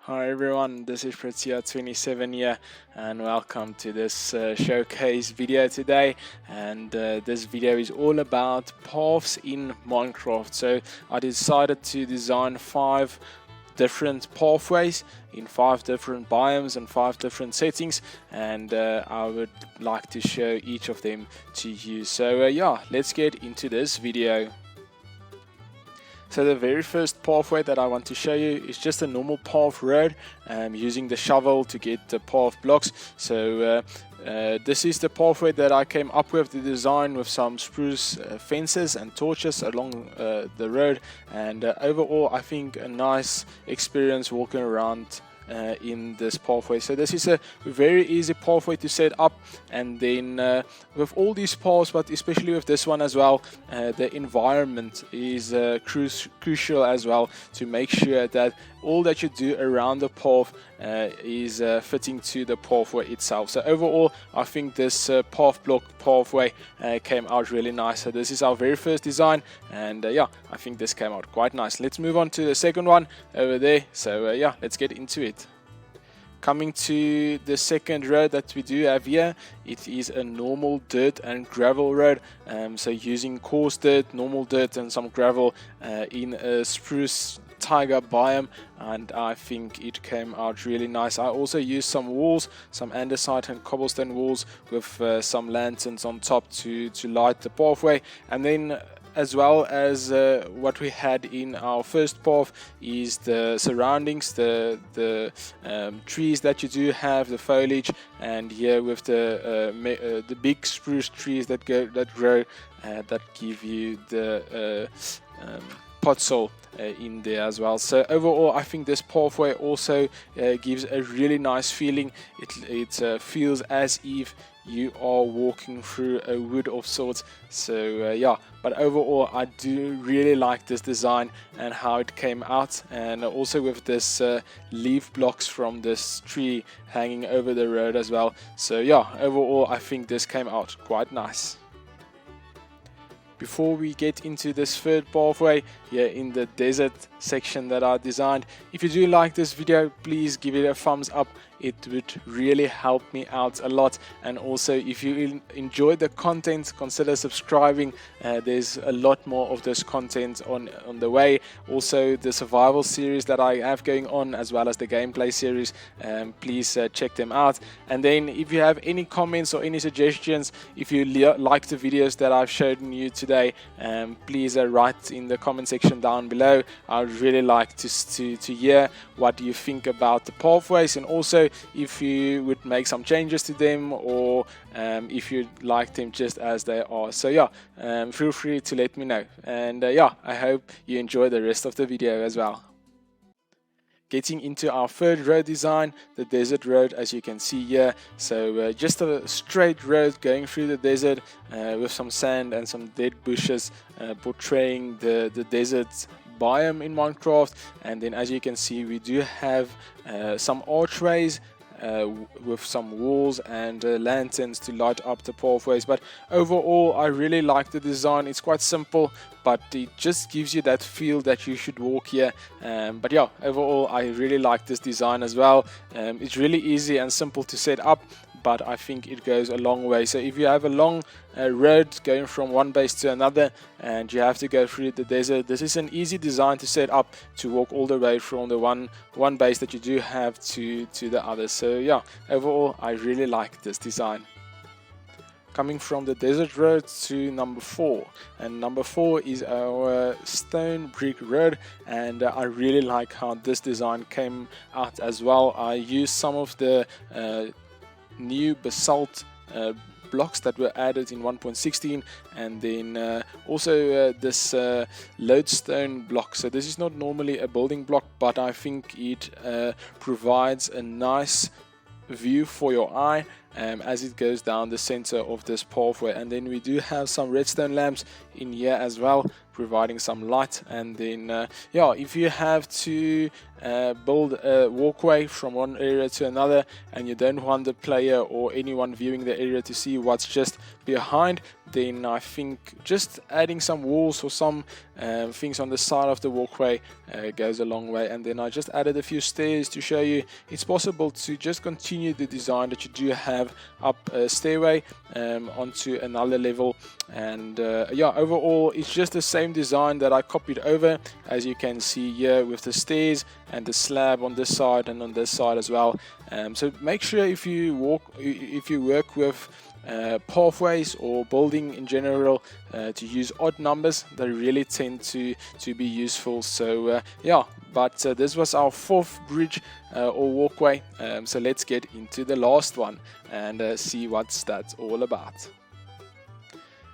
Hi everyone, this is Pratia27 here and welcome to this showcase video today. And this video is all about paths in Minecraft. So I decided to design 5 different pathways in 5 different biomes and 5 different settings, and I would like to show each of them to you. So yeah, let's get into this video. So the very first pathway that I want to show you is just a normal path road, using the shovel to get the path blocks. So this is the pathway that I came up with the design, with some spruce fences and torches along the road, and overall I think a nice experience walking around in this pathway. So this is a very easy pathway to set up, and then with all these paths, but especially with this one as well, the environment is crucial as well, to make sure that all that you do around the path is fitting to the pathway itself. So overall I think this path block pathway came out really nice. So this is our very first design, and yeah, I think this came out quite nice. Let's move on to the second one over there. So yeah, let's get into it. Coming to the second road that we do have here, it is a normal dirt and gravel road. So using coarse dirt, normal dirt and some gravel in a spruce taiga biome, and I think it came out really nice. I also used some walls, some andesite and cobblestone walls with some lanterns on top to light the pathway, and then as well as what we had in our first path is the surroundings, the trees that you do have, the foliage, and here with the big spruce trees that grow that give you the pot soil in there as well. So overall I think this pathway also gives a really nice feeling. It feels as if you are walking through a wood of sorts. So yeah, but overall I do really like this design and how it came out, and also with this leaf blocks from this tree hanging over the road as well. So yeah, overall I think this came out quite nice. Before we get into this third pathway here in the desert section that I designed, if you do like this video, please give it a thumbs up. It would really help me out a lot. And also, if you enjoyed the content, consider subscribing. There's a lot more of this content on the way. Also the survival series that I have going on, as well as the gameplay series, please check them out. And then if you have any comments or any suggestions, if you like the videos that I've shown you today, please write in the comment section down below. I would really like to hear what you think about the pathways, and also if you would make some changes to them, or if you like them just as they are. So yeah, feel free to let me know, and yeah, I hope you enjoy the rest of the video as well. Getting into our third road design, the desert road, as you can see here. So just a straight road going through the desert with some sand and some dead bushes, portraying the desert biome in Minecraft. And then as you can see, we do have some archways with some walls and lanterns to light up the pathways. But overall I really like the design. It's quite simple, but it just gives you that feel that you should walk here. But yeah, overall I really like this design as well. It's really easy and simple to set up, but I think it goes a long way. So if you have a long road going from one base to another and you have to go through the desert, this is an easy design to set up to walk all the way from the one base that you do have to the other. So yeah, overall I really like this design. Coming from the desert road to number 4, and number 4 is our stone brick road, and I really like how this design came out as well. I used some of the new basalt blocks that were added in 1.16, and then also this lodestone block. So this is not normally a building block, but I think it provides a nice view for your eye as it goes down the center of this pathway. And then we do have some redstone lamps in here as well, providing some light. And then yeah, if you have to build a walkway from one area to another and you don't want the player or anyone viewing the area to see what's just behind, then I think just adding some walls or some things on the side of the walkway goes a long way. And then I just added a few stairs to show you it's possible to just continue the design that you do have up a stairway onto another level. And yeah, overall it's just the same design that I copied over, as you can see here, with the stairs and the slab on this side and on this side as well. So make sure if you work with pathways or building in general to use odd numbers, they really tend to be useful. So yeah, but this was our fourth bridge or walkway. So let's get into the last one and see what's that all about.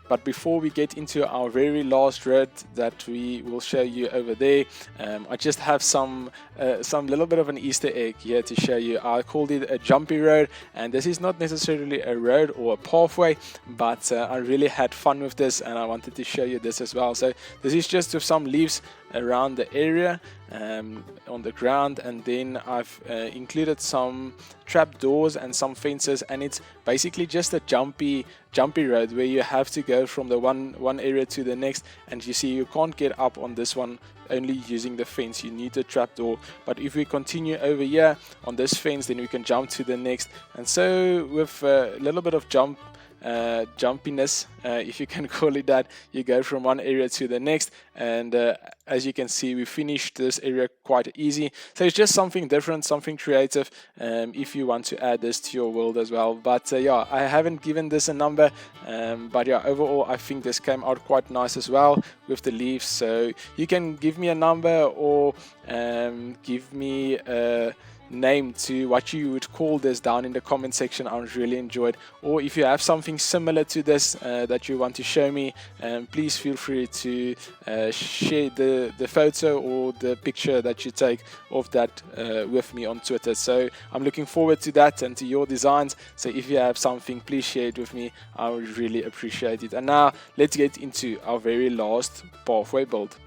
But before we get into our very last road that we will show you over there, I just have some little bit of an Easter egg here to show you. I called it a jumpy road, and this is not necessarily a road or a pathway, but I really had fun with this and I wanted to show you this as well. So this is just with some leaves around the area on the ground, and then I've included some trap doors and some fences, and it's basically just a jumpy road where you have to go from the one area to the next. And you see, you can't get up on this one only using the fence, you need a trap door. But if we continue over here on this fence, then we can jump to the next. And so with a little bit of jumpiness, if you can call it that, you go from one area to the next. And as you can see, we finished this area quite easy. So it's just something different, something creative, if you want to add this to your world as well. But yeah, I haven't given this a number, but yeah, overall I think this came out quite nice as well with the leaves. So you can give me a number or give me a name to what you would call this down in the comment section. I would really enjoy it. Or if you have something similar to this that you want to show me, please feel free to share the photo or the picture that you take of that with me on Twitter. So I'm looking forward to that and to your designs. So if you have something, please share it with me. I would really appreciate it. And now let's get into our very last pathway build.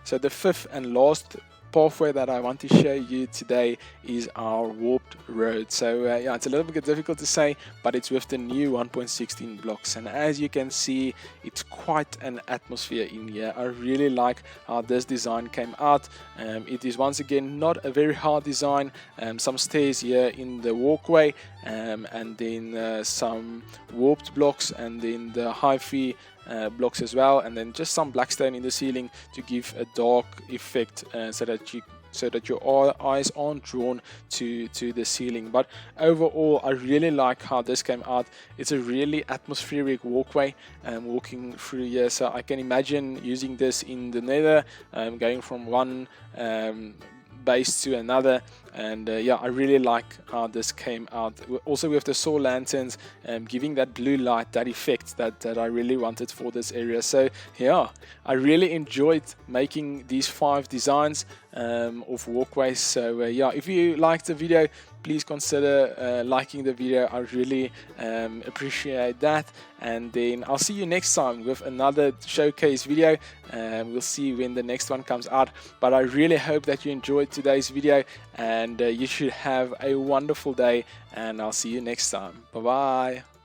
So the fifth and last pathway that I want to show you today is our warped road. So yeah, it's a little bit difficult to say, but it's with the new 1.16 blocks, and as you can see, it's quite an atmosphere in here. I really like how this design came out. It is once again not a very hard design. Some stairs here in the walkway, and then some warped blocks, and then the HiFi blocks as well, and then just some blackstone in the ceiling to give a dark effect, so that your eyes aren't drawn to the ceiling. But overall, I really like how this came out. It's a really atmospheric walkway walking through here, so I can imagine using this in the Nether, going from one base to another. And yeah, I really like how this came out. Also with the solar lanterns, giving that blue light, that effect that I really wanted for this area. So yeah, I really enjoyed making these 5 designs of walkways. So yeah, if you liked the video, please consider liking the video. I really appreciate that. And then I'll see you next time with another showcase video. We'll see when the next one comes out. But I really hope that you enjoyed today's video, and you should have a wonderful day, and I'll see you next time. Bye bye.